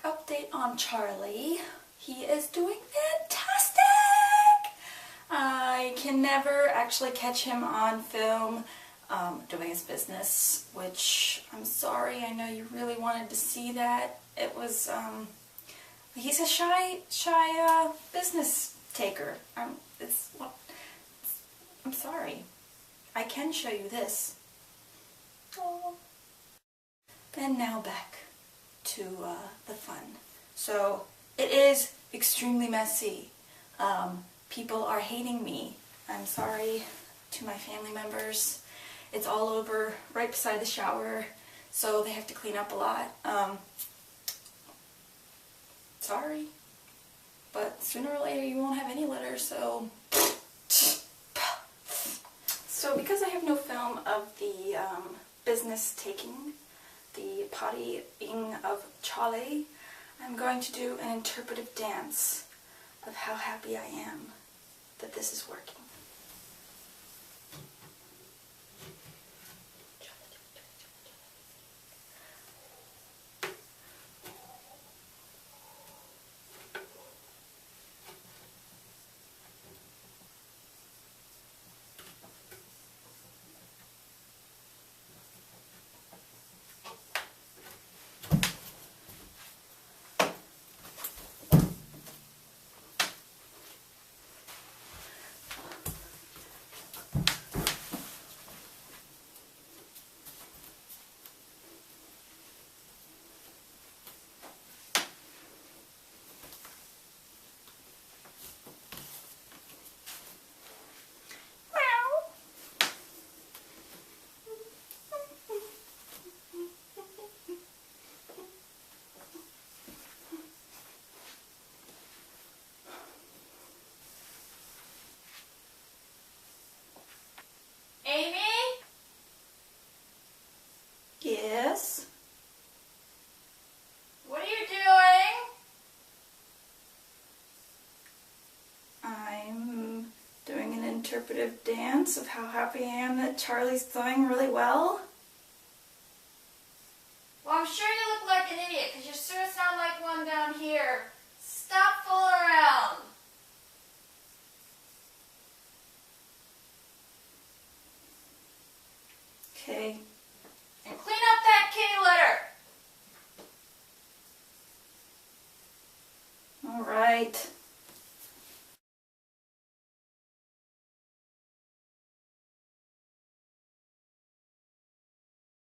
update on Charlie. He is doing fantastic! I can never actually catch him on film doing his business, which I'm sorry, I know you really wanted to see that. It was, he's a shy business taker. I'm sorry. I can show you this. Oh. And now back to the fun. So it is extremely messy. People are hating me. I'm sorry to my family members. It's all over right beside the shower, so they have to clean up a lot. Sorry, but sooner or later you won't have any litter, so... So because I have no film of the business taking, the pottying of Charlie, I'm going to do an interpretive dance of how happy I am that this is working. Amy? Yes? What are you doing? I'm doing an interpretive dance of how happy I am that Charlie's doing really well. Well, I'm sure you look like an idiot because you sure sound like one down here. Stop fooling around. Okay.